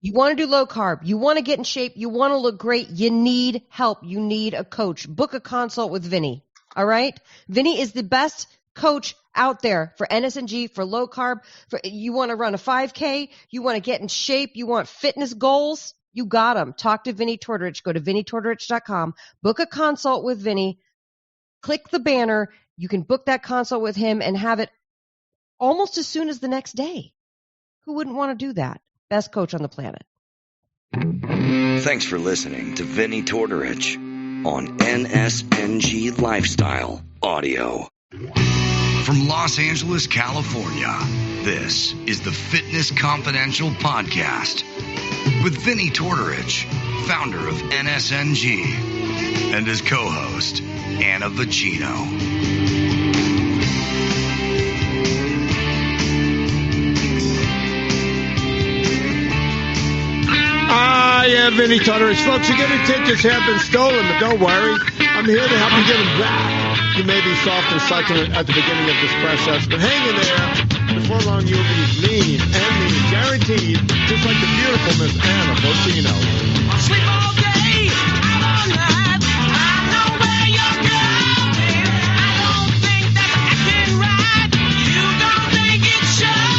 You want to do low carb. You want to get in shape. You want to look great. You need help. You need a coach. Book a consult with Vinny. All right? Vinny is the best coach out there for NSNG, for low carb. You want to run a 5K. You want to get in shape. You want fitness goals. You got them. Talk to Vinny Tortorich. Go to VinnyTortorich.com. Book a consult with Vinny. Click the banner. You can book that consult with him and have it almost as soon as the next day. Who wouldn't want to do that? Best coach on the planet. Thanks for listening to Vinny Tortorich on NSNG Lifestyle Audio. From Los Angeles, California, this is the Fitness Confidential Podcast with Vinny Tortorich, founder of NSNG, and his co-host, Anna Vocino. Yeah, Vinny Tortorich. Folks, your giving tickets have been stolen, but don't worry. I'm here to help you get them back. You may be soft and succulent at the beginning of this process, but hang in there. Before long, you'll be lean and mean, guaranteed, just like the beautiful Miss Anna Vocino. I sleep all day, all night. I know where you're going. I don't think that's acting right. You don't think it's showing.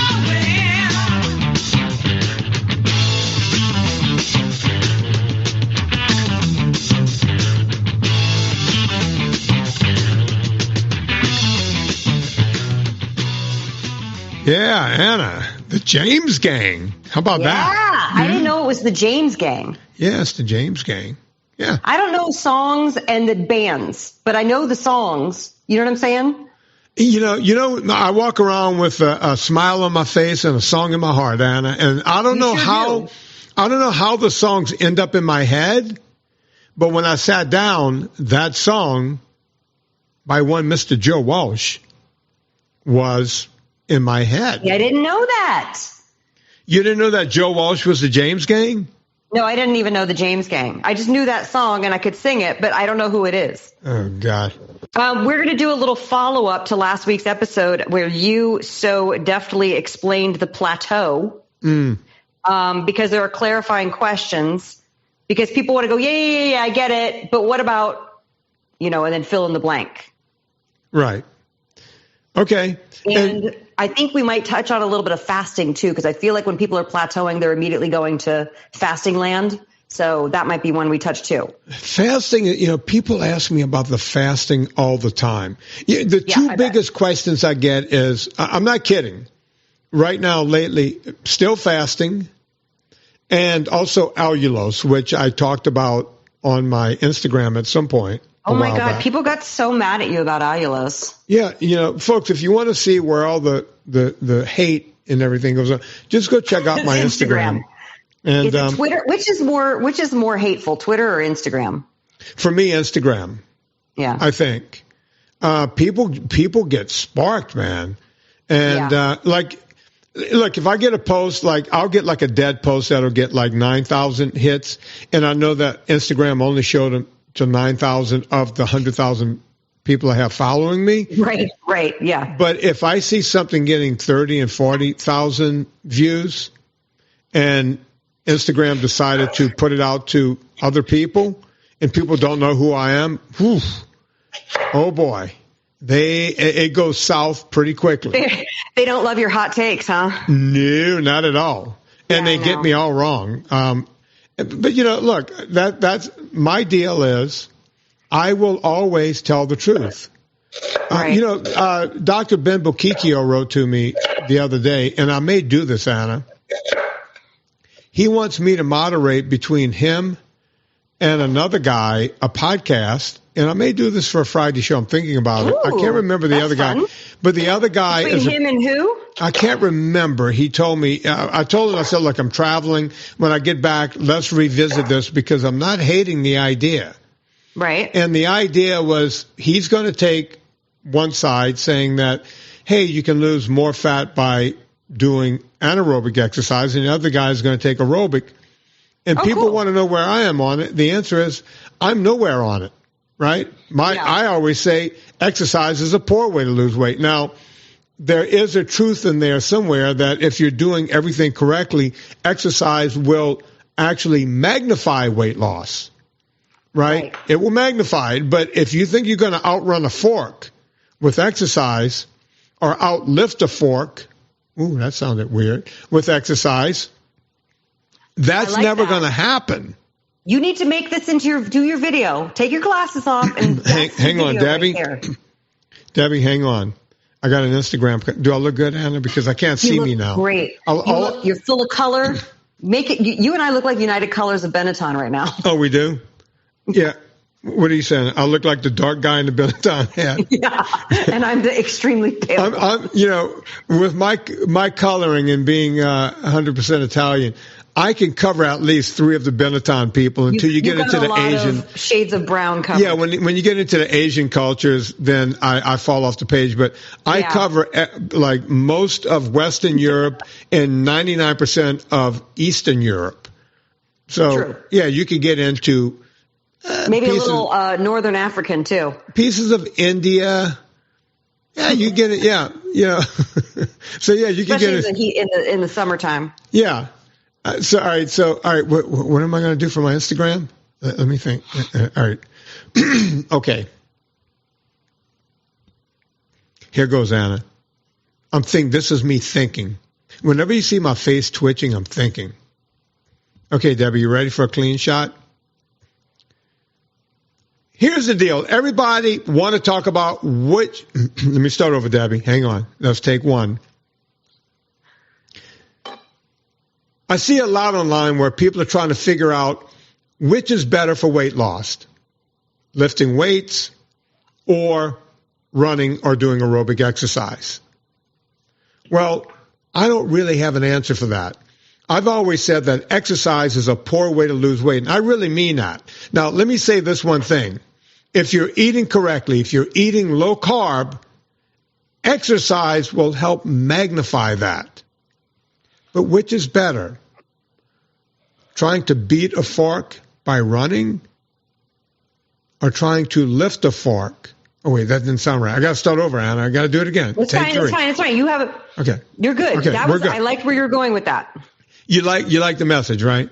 Yeah, Anna, the James Gang. How about that? Yeah, I didn't know it was the James Gang. Yeah, it's the James Gang. Yeah. I don't know songs and the bands, but I know the songs. You know what I'm saying? You know, I walk around with a smile on my face and a song in my heart, Anna, and I don't know how the songs end up in my head, but when I sat down, that song by one Mr. Joe Walsh was in my head. Yeah, I didn't know that. You didn't know that Joe Walsh was the James Gang? No, I didn't even know the James Gang. I just knew that song and I could sing it, but I don't know who it is. Oh, God. We're going to do a little follow-up to last week's episode where you so deftly explained the plateau because there are clarifying questions because people want to go, yeah, I get it, but what about, and then fill in the blank. Right. Okay. And I think we might touch on a little bit of fasting too, because I feel like when people are plateauing, they're immediately going to fasting land. So that might be one we touch too. Fasting, people ask me about the fasting all the time. The two biggest questions I get is, I'm not kidding, right now lately, still fasting and also allulose, which I talked about on my Instagram at some point. Oh my God, people got so mad at you about allulose. Yeah, folks, if you want to see where all the hate and everything goes on, just go check out my Instagram. And is it Twitter, which is more hateful, Twitter or Instagram? For me, Instagram. Yeah. I think. People get sparked, man. And look, if I get a post, I'll get a dead post that'll get 9,000 hits, and I know that Instagram only showed them to 9,000 of the 100,000 people I have following me. Right, yeah. But if I see something getting 30 and 40,000 views and Instagram decided to put it out to other people and people don't know who I am, oh boy, it goes south pretty quickly. They don't love your hot takes, huh? No, not at all. And they get me all wrong. But, look, that's my deal is I will always tell the truth. Right. Dr. Ben Bocchicchio wrote to me the other day, and I may do this, Anna. He wants me to moderate between him and another guy, a podcast, and I may do this for a Friday show. I'm thinking about it. I can't remember the other guy. But the other guy is him and who? I can't remember. He told me, I told him, I said, look, I'm traveling. When I get back, let's revisit this because I'm not hating the idea. Right. And the idea was he's going to take one side saying that, hey, you can lose more fat by doing anaerobic exercise, and the other guy is going to take aerobic. And people want to know where I am on it. The answer is I'm nowhere on it. Right? I always say exercise is a poor way to lose weight. Now, there is a truth in there somewhere that if you're doing everything correctly, exercise will actually magnify weight loss, right? It will magnify it. But if you think you're going to outrun a fork with exercise or outlift a fork, ooh, that sounded weird, with exercise, that's never going to happen. You need to make this do your video. Take your glasses off and hang on, Debbie. Right Debbie, hang on. I got an Instagram. Do I look good, Anna? Because I can't see me now. Great. You're full of color. Make it. You and I look like United Colors of Benetton right now. Oh, we do? Yeah. What are you saying? I look like the dark guy in the Benetton hat. Yeah, and I'm the extremely pale. I'm with my coloring and being 100% Italian, I can cover at least 3 of the Benetton people until you get into the Asian shades of brown coverage. Yeah, when you get into the Asian cultures, then I fall off the page. But I cover like most of Western Europe and 99% of Eastern Europe. So True. Yeah, you could get into maybe a little Northern African too. Pieces of India. Yeah, you get it. Yeah. So yeah, you can get it in the summertime. Yeah. So all right. What am I going to do for my Instagram? Let me think. All right. Okay. Here goes, Anna. This is me thinking. Whenever you see my face twitching, I'm thinking. Okay, Debbie, you ready for a clean shot? Here's the deal. Everybody want to talk about which. Let me start over, Debbie. Hang on. Let's take one. I see a lot online where people are trying to figure out which is better for weight loss, lifting weights or running or doing aerobic exercise. Well, I don't really have an answer for that. I've always said that exercise is a poor way to lose weight, and I really mean that. Now, let me say this one thing. If you're eating correctly, if you're eating low carb, exercise will help magnify that. But which is better? Trying to beat a fork by running or trying to lift a fork? Oh, wait, that didn't sound right. I got to start over, Anna. I got to do it again. It's fine. It's fine. You have it. Okay. You're good. Okay, good. I liked where you're going with that. You like the message, right?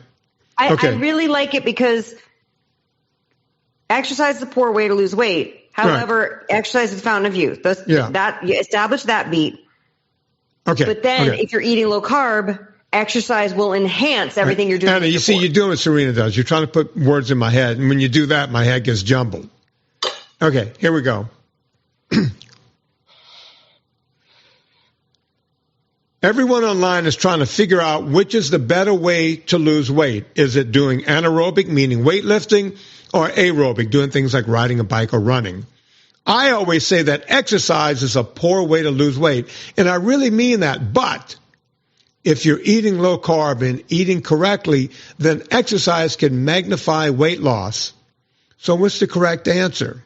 I really like it because exercise is a poor way to lose weight. However, exercise is a fountain of youth. That you establish that beat. Okay. But then if you're eating low carb, exercise will enhance everything you're doing. Anna, you see, you're doing what Serena does. You're trying to put words in my head. And when you do that, my head gets jumbled. Okay, here we go. Everyone online is trying to figure out which is the better way to lose weight. Is it doing anaerobic, meaning weightlifting, or aerobic, doing things like riding a bike or running? I always say that exercise is a poor way to lose weight, and I really mean that. But if you're eating low carb and eating correctly, then exercise can magnify weight loss. So what's the correct answer?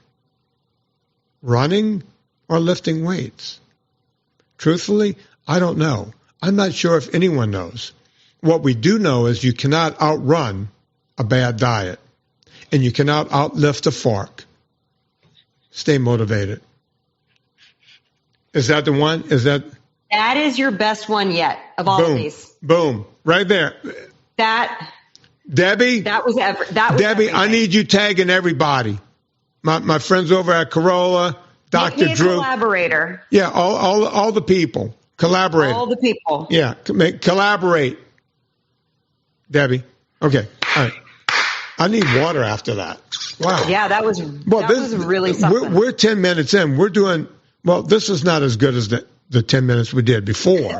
Running or lifting weights? Truthfully, I don't know. I'm not sure if anyone knows. What we do know is you cannot outrun a bad diet, and you cannot outlift a fork. Stay motivated. Is that the one? That is your best one yet of all of these. Boom. Right there. Debbie? That was Debbie, everything. I need you tagging everybody. My friends over at Corolla, Dr. Make Drew. Collaborator. Yeah, all the people. Collaborate. All the people. Yeah, collaborate. Debbie. Okay. All right. I need water after that. Wow. Yeah, that was really something. We're 10 minutes in. We're doing, this is not as good as the 10 minutes we did before.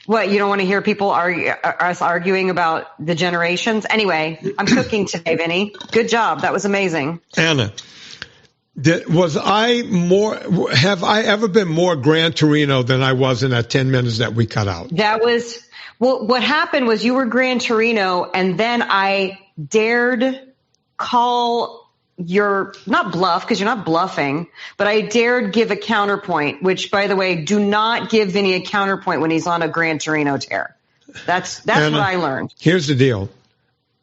What, you don't want to hear people us arguing about the generations? Anyway, I'm cooking today, Vinny. Good job. That was amazing. Anna, have I ever been more Gran Torino than I was in that 10 minutes that we cut out? That was, what happened was you were Gran Torino, and then I dared call your, not bluff, because you're not bluffing, but I dared give a counterpoint, which, by the way, do not give Vinny a counterpoint when he's on a Gran Torino tear. That's Anna, what I learned. Here's the deal.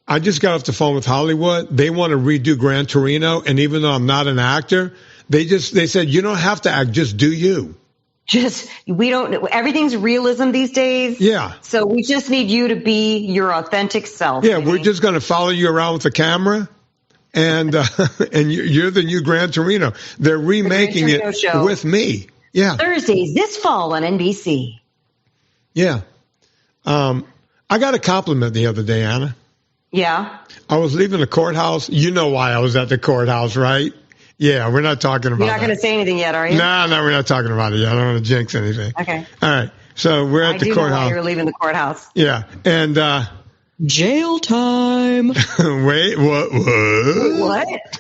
I just got off the phone with Hollywood. They want to redo Gran Torino, and even though I'm not an actor, they said, you don't have to act, just do you. everything's realism these days. Yeah. So we just need you to be your authentic self. Yeah, Vinny. we're just going to follow you around with the camera, and you're the new Gran Torino. They're remaking Torino it show. with me. Yeah. Thursdays this fall on NBC. Yeah. I got a compliment the other day, Anna. Yeah. I was leaving the courthouse. You know why I was at the courthouse, right? Yeah, we're not talking about You're not going to say anything yet, are you? No, we're not talking about it yet. I don't want to jinx anything. Okay. All right. So we're at I the do know why courthouse. you're leaving the courthouse. Yeah. And Jail time. wait, what? What?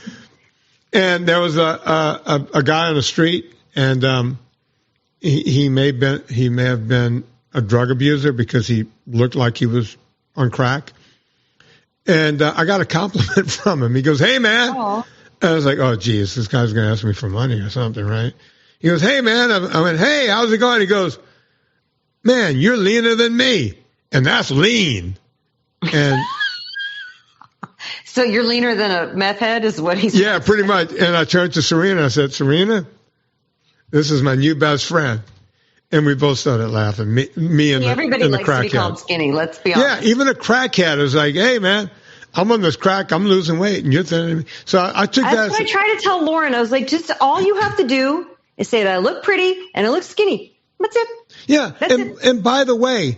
And there was a guy on the street, and he may have been a drug abuser because he looked like he was on crack. And I got a compliment from him. He goes, "Hey, man." Aww. I was like, "Oh, geez, this guy's going to ask me for money or something, right?" He goes, "Hey, man." I went, "Hey, how's it going?" He goes, "Man, you're leaner than me." And that's lean. And So you're leaner than a meth head is what he's yeah, pretty much. And I turned to Serena. I said, "Serena, this is my new best friend." And we both started laughing. Me and everybody the likes to be called crackhead. skinny. Let's be honest. Yeah, even a crackhead is like, "Hey, man, I'm on this crack. I'm losing weight, and you're thinning me." So I took that. That's what I try to tell Lauren. I was like, just all you have to do is say that I look pretty and I look skinny. That's it. Yeah, That's it. and by the way,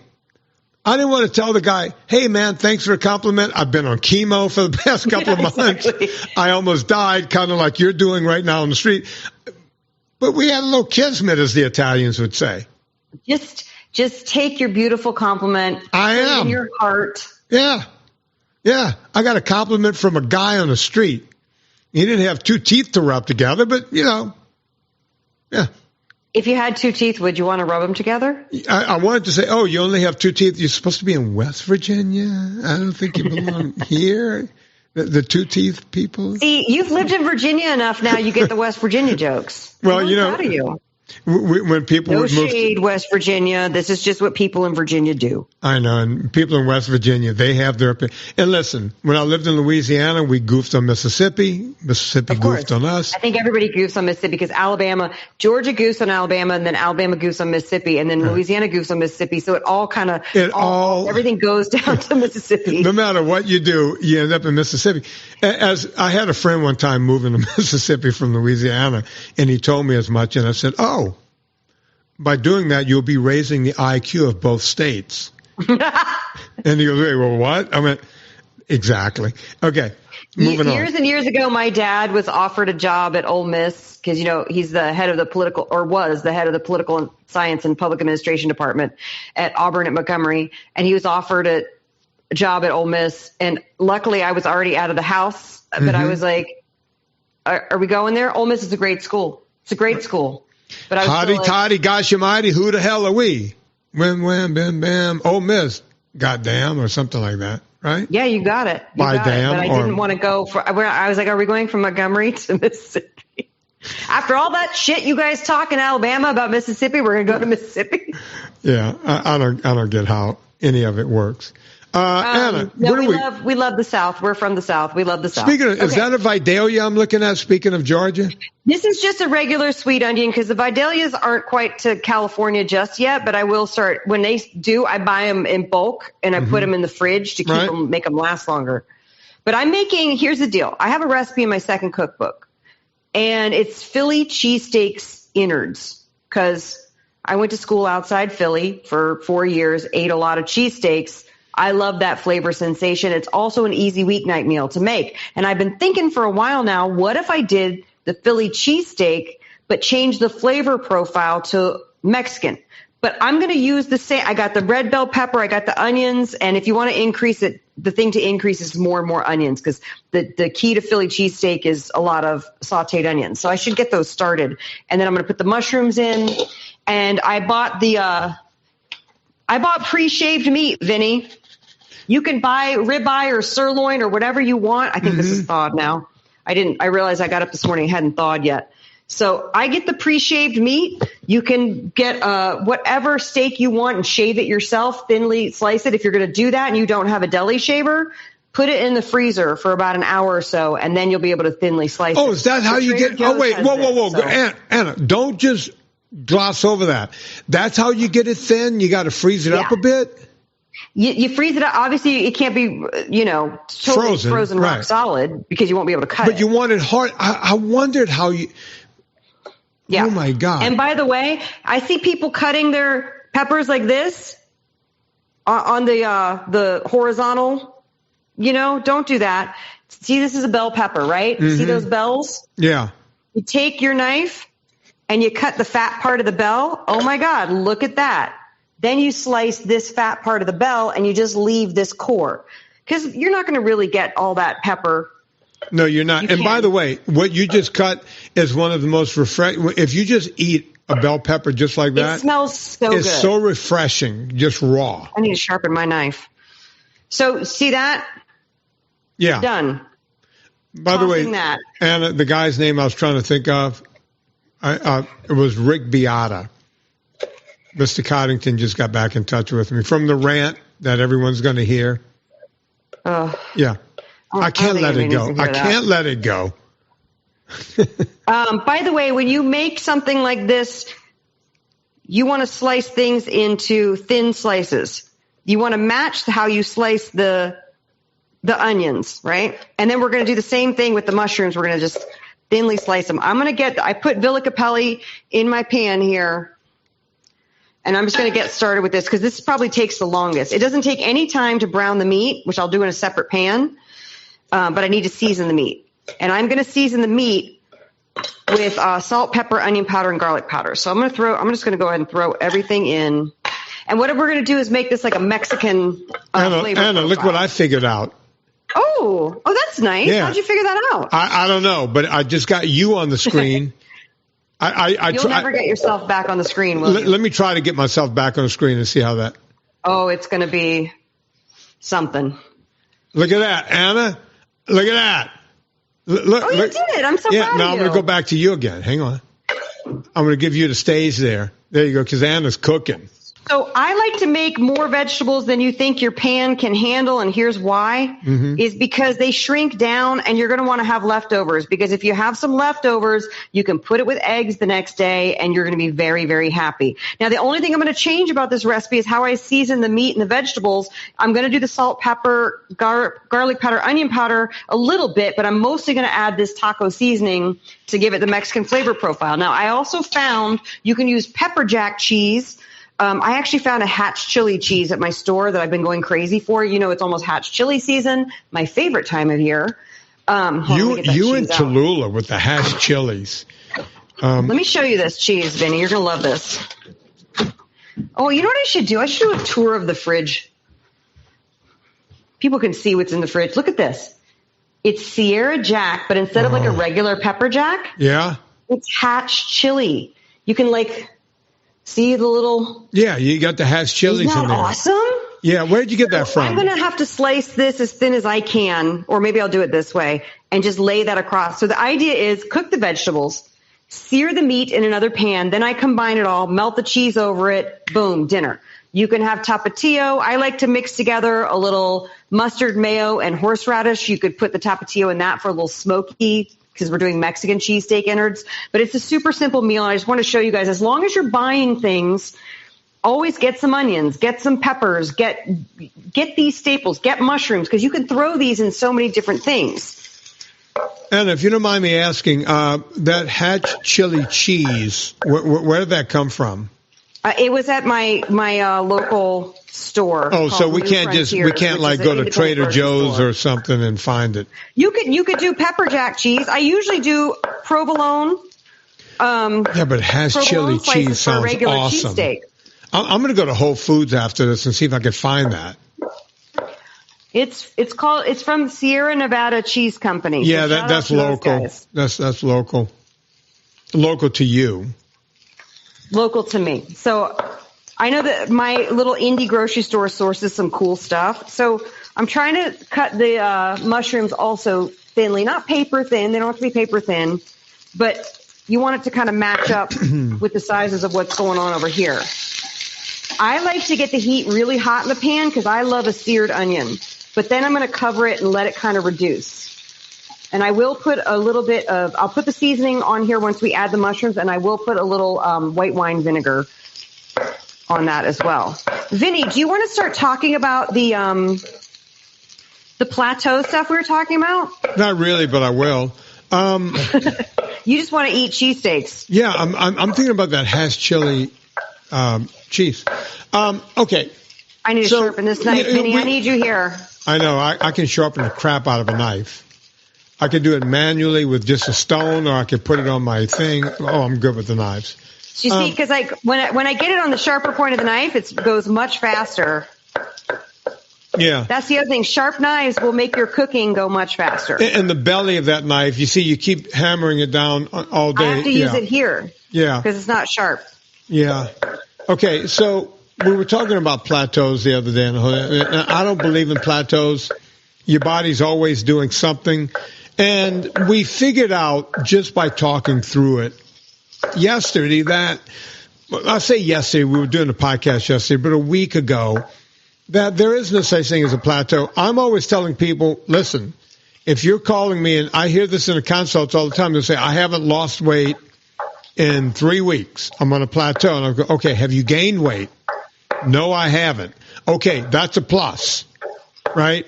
I didn't want to tell the guy, "Hey, man, thanks for the compliment. I've been on chemo for the past couple of months. Exactly. I almost died, kind of like you're doing right now on the street." But we had a little kismet, as the Italians would say. Just take your beautiful compliment. I put it am. in your heart. Yeah. I got a compliment from a guy on the street. He didn't have two teeth to rub together, but, yeah. If you had two teeth, would you want to rub them together? I wanted to say, "Oh, you only have two teeth. You're supposed to be in West Virginia. I don't think you belong here." The two teeth people. See, you've lived in Virginia enough now. You get the West Virginia jokes. Well, I'm proud of you. When people No would move, shade, West Virginia. This is just what people in Virginia do. I know, and people in West Virginia, they have their opinion. And listen, when I lived in Louisiana, we goofed on Mississippi. Mississippi Of course. goofed on us. I think everybody goofs on Mississippi because Georgia goofs on Alabama, and then Alabama goofs on Mississippi, and then Louisiana goofs on Mississippi. So it all kind of, everything goes down to Mississippi. No matter what you do, you end up in Mississippi. As I had a friend one time moving to Mississippi from Louisiana, and he told me as much, and I said, "Oh, by doing that, you'll be raising the IQ of both states." And he goes, "Wait, well, what?" I went, "Exactly." Okay, moving on. Years and years ago, my dad was offered a job at Ole Miss because, he's the head of the was the head of the political science and public administration department at Auburn at Montgomery. And he was offered a job at Ole Miss. And luckily I was already out of the house, but I was like, are we going there? Ole Miss is a great school. It's a great school. But I was Hotty still like, toddy, gosh almighty, who the hell are we? Wham, wham, bam, bam. Ole Miss, goddamn, or something like that, right? yeah, you got it. You By got it. damn, But I or- didn't want to go I was like, are we going from Montgomery to Mississippi? After all that shit you guys talk in Alabama about Mississippi, we're going to go to Mississippi. Yeah, I don't get how any of it works. Anna, No, where do we love the South. We're from the South. We love the South. Speaking of, is Okay. that a Vidalia I'm looking at? Speaking of Georgia, This is just a regular sweet onion because the Vidalias aren't quite to California just yet, but I will start when they do. I buy them in bulk and I put them in the fridge to keep Right. them, make them last longer. But here's the deal. I have a recipe in my second cookbook, and it's Philly cheesesteaks innards because I went to school outside Philly for 4 years, ate a lot of cheesesteaks. I love that flavor sensation. It's also an easy weeknight meal to make. And I've been thinking for a while now, what if I did the Philly cheesesteak, but change the flavor profile to Mexican? But I'm going to use the same. I got the red bell pepper. I got the onions. And if you want to increase it, the thing to increase is more and more onions because the key to Philly cheesesteak is a lot of sauteed onions. So I should get those started. And then I'm going to put the mushrooms in. And I bought pre-shaved meat, Vinny. You can buy ribeye or sirloin or whatever you want. I think this is thawed now. I realized I got up this morning and hadn't thawed yet. So I get the pre-shaved meat. You can get whatever steak you want and shave it yourself, thinly slice it. If you're going to do that and you don't have a deli shaver, put it in the freezer for about an hour or so, and then you'll be able to thinly slice it. oh, is that how So you Trader get? Joe's Oh, wait, has whoa, this, so- Anna, don't just gloss over that. That's how you get it thin. You got to freeze it up a bit. You freeze it up. Obviously, it can't be, totally frozen rock solid because you won't be able to cut it. But you want it hard. I wondered how you. Yeah. Oh my God. And by the way, I see people cutting their peppers like this on the horizontal. Don't do that. See, this is a bell pepper, right? Mm-hmm. See those bells? Yeah. You take your knife and you cut the fat part of the bell. Oh my God, look at that. Then you slice this fat part of the bell and you just leave this core. Because you're not going to really get all that pepper. No, you're not. And by the way, what you just cut is one of the most refreshing. If you just eat a bell pepper just like that. It smells so good. It's so refreshing, just raw. I need to sharpen my knife. So see that? Yeah. Done. By the way, that. Anna, the guy's name I was trying to think of, it was Rick Beata. Mr. Coddington just got back in touch with me from the rant that everyone's going to hear. Yeah. I can't let it go. I can't let it go. By the way, when you make something like this, you want to slice things into thin slices. You want to match how you slice the onions, right? And then we're going to do the same thing with the mushrooms. We're going to just thinly slice them. I put Villa Capelli in my pan here. And I'm just going to get started with this because this probably takes the longest. It doesn't take any time to brown the meat, which I'll do in a separate pan, but I need to season the meat. And I'm going to season the meat with salt, pepper, onion powder, and garlic powder. So I'm just going to go ahead and throw everything in. And what we're going to do is make this like a Mexican flavor. Anna, look what I figured out. Oh, that's nice. Yeah. How'd you figure that out? I don't know, but I just got you on the screen. You'll never get yourself back on the screen, will you? Let me try to get myself back on the screen and see how that. Oh, it's going to be something. Look at that, Anna. Look at that. Look, you did it. I'm so proud of you. Now I'm going to go back to you again. Hang on. I'm going to give you the stage there. There you go, because Anna's cooking. So I like to make more vegetables than you think your pan can handle, and here's why. Is because they shrink down and you're going to want to have leftovers, because if you have some leftovers, you can put it with eggs the next day and you're going to be very, very happy. Now, the only thing I'm going to change about this recipe is how I season the meat and the vegetables. I'm going to do the salt, pepper, garlic powder, onion powder a little bit, but I'm mostly going to add this taco seasoning to give it the Mexican flavor profile. Now, I also found you can use pepper jack cheese. I actually found a Hatch chili cheese at my store that I've been going crazy for. It's almost Hatch chili season, my favorite time of year. You and Tallulah with the Hatch chilies. Let me show you this cheese, Vinny. You're going to love this. Oh, you know what I should do? I should do a tour of the fridge. People can see what's in the fridge. Look at this. It's Sierra Jack, but instead of like a regular pepper jack, it's Hatch chili. You can see the little... Yeah, you got the Hatch chilies in there. Isn't that awesome? Yeah, where'd you get that from? I'm going to have to slice this as thin as I can, or maybe I'll do it this way, and just lay that across. So the idea is cook the vegetables, sear the meat in another pan, then I combine it all, melt the cheese over it, boom, dinner. You can have tapatio. I like to mix together a little mustard, mayo, and horseradish. You could put the tapatio in that for a little smoky, because we're doing Mexican cheesesteak innards. But it's a super simple meal, and I just want to show you guys, as long as you're buying things, always get some onions, get some peppers, get these staples, get mushrooms, because you can throw these in so many different things. And if you don't mind me asking, that Hatch chili cheese, where did that come from? It was at my local store. Oh, so we can't go to Trader Joe's store or something and find it. You could do pepper jack cheese. I usually do provolone. But Hatch chili cheese sounds awesome. I'm going to go to Whole Foods after this and see if I can find that. It's from Sierra Nevada Cheese Company. Yeah, that's local. That's local. Local to you. Local to me. So I know that my little indie grocery store sources some cool stuff. So I'm trying to cut the mushrooms also thinly, not paper thin. They don't have to be paper thin, but you want it to kind of match up with the sizes of what's going on over here. I like to get the heat really hot in the pan because I love a seared onion. But then I'm going to cover it and let it kind of reduce. And I will put a little bit of, I'll put the seasoning on here once we add the mushrooms, and I will put a little white wine vinegar on that as well. Vinny, do you want to start talking about the plateau stuff we were talking about? Not really, but I will. You just want to eat cheesesteaks. Yeah, I'm thinking about that hash chili cheese. Okay. I need to sharpen this knife, Vinny. I need you here. I know. I can sharpen the crap out of a knife. I can do it manually with just a stone, or I can put it on my thing. Oh, I'm good with the knives. You see, because like when I get it on the sharper point of the knife, it goes much faster. Yeah. That's the other thing. Sharp knives will make your cooking go much faster. And the belly of that knife, you see, you keep hammering it down all day. I have to use it here. Yeah. Because it's not sharp. Yeah. Okay, so we were talking about plateaus the other day, and I don't believe in plateaus. Your body's always doing something. And we figured out just by talking through it yesterday that, I say yesterday, we were doing a podcast yesterday, but a week ago, that there is no such thing as a plateau. I'm always telling people, listen, if you're calling me, and I hear this in the consults all the time, they'll say, I haven't lost weight in 3 weeks. I'm on a plateau. And I'll go, okay, have you gained weight? No, I haven't. Okay, that's a plus, right?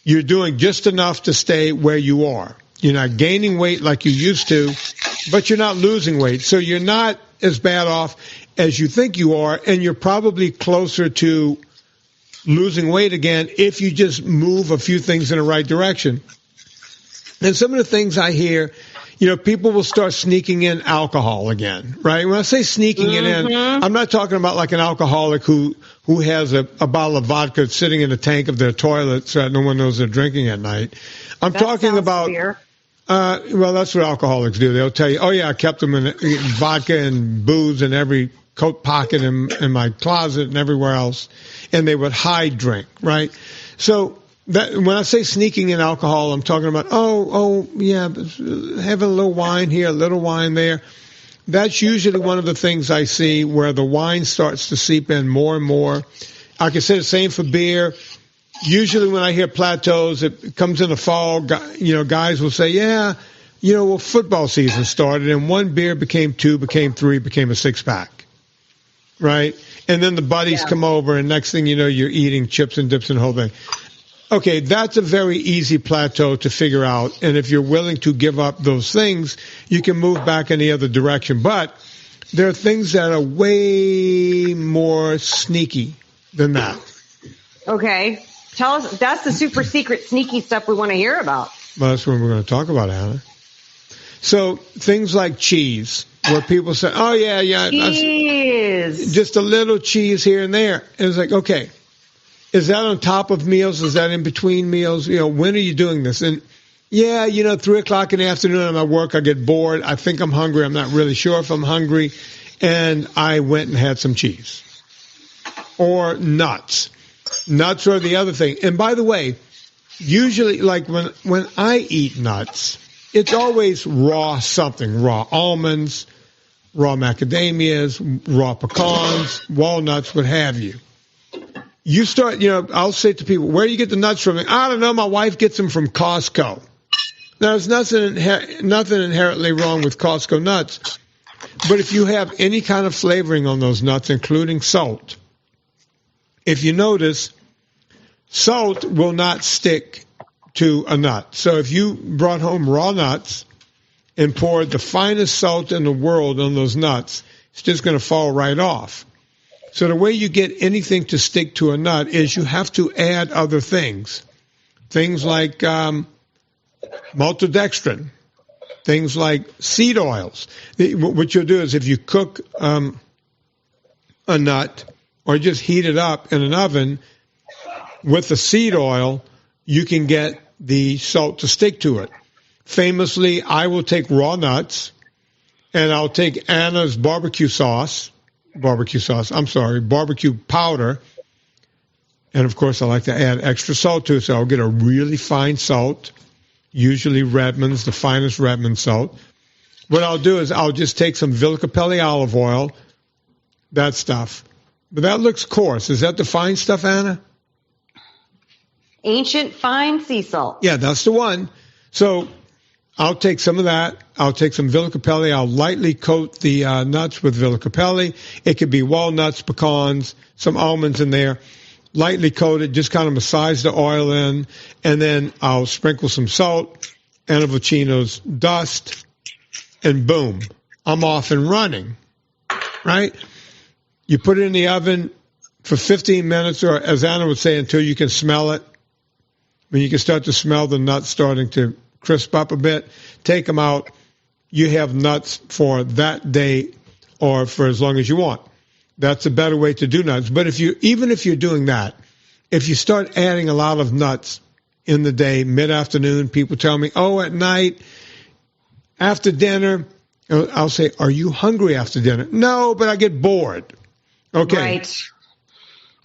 You're doing just enough to stay where you are. You're not gaining weight like you used to, but you're not losing weight. So you're not as bad off as you think you are, and you're probably closer to losing weight again if you just move a few things in the right direction. And some of the things I hear, people will start sneaking in alcohol again, right? When I say sneaking it in, I'm not talking about like an alcoholic who has a bottle of vodka sitting in the tank of their toilet so that no one knows they're drinking at night. I'm talking about, well, that's what alcoholics do. They'll tell you, oh yeah, I kept them in vodka and booze in every coat pocket in my closet and everywhere else. And they would hide drink, right? So when I say sneaking in alcohol, I'm talking about, yeah, having a little wine here, a little wine there. That's usually one of the things I see where the wine starts to seep in more and more. I can say the same for beer. Usually when I hear plateaus, it comes in the fall, guys will say, yeah, well, football season started and one beer became 2, became 3, became a 6-pack, right? And then the buddies come over and next thing you know, you're eating chips and dips and the whole thing. Okay, that's a very easy plateau to figure out. And if you're willing to give up those things, you can move back in the other direction. But there are things that are way more sneaky than that. Okay. Tell us, that's the super secret sneaky stuff we want to hear about. Well, that's what we're going to talk about, Anna. So things like cheese, where people say, oh, yeah. Cheese. Just a little cheese here and there. And it's like, okay. Is that on top of meals? Is that in between meals? When are you doing this? And 3 o'clock in the afternoon I'm at work, I get bored. I think I'm hungry. I'm not really sure if I'm hungry. And I went and had some cheese. Or nuts. Nuts are the other thing. And by the way, usually like when I eat nuts, it's always raw something. Raw almonds, raw macadamias, raw pecans, walnuts, what have you. You start, I'll say to people, where do you get the nuts from? I don't know. My wife gets them from Costco. Now, there's nothing inherently wrong with Costco nuts. But if you have any kind of flavoring on those nuts, including salt, if you notice, salt will not stick to a nut. So if you brought home raw nuts and poured the finest salt in the world on those nuts, it's just going to fall right off. So the way you get anything to stick to a nut is you have to add other things. Things like maltodextrin, things like seed oils. What you'll do is if you cook a nut or just heat it up in an oven with the seed oil, you can get the salt to stick to it. Famously, I will take raw nuts and I'll take Anna's barbecue powder. And of course, I like to add extra salt to it. So I'll get a really fine salt, usually Redmond's, the finest Redmond salt. What I'll do is I'll just take some Vilcapelli olive oil, that stuff. But that looks coarse. Is that the fine stuff, Anna? Ancient fine sea salt. Yeah, that's the one. So I'll take some of that. I'll take some Villa Capelli. I'll lightly coat the nuts with Villa Capelli. It could be walnuts, pecans, some almonds in there. Lightly coated, just kind of massage the oil in, and then I'll sprinkle some salt, Anavocino's dust, and boom, I'm off and running, right? You put it in the oven for 15 minutes, or as Anna would say, until you can smell it. When you can start to smell the nuts starting to crisp up a bit, take them out. You have nuts for that day or for as long as you want. That's a better way to do nuts. But even if you're doing that, if you start adding a lot of nuts in the day, mid-afternoon, people tell me, oh, at night, after dinner, I'll say, are you hungry after dinner? No, but I get bored. Okay. Right.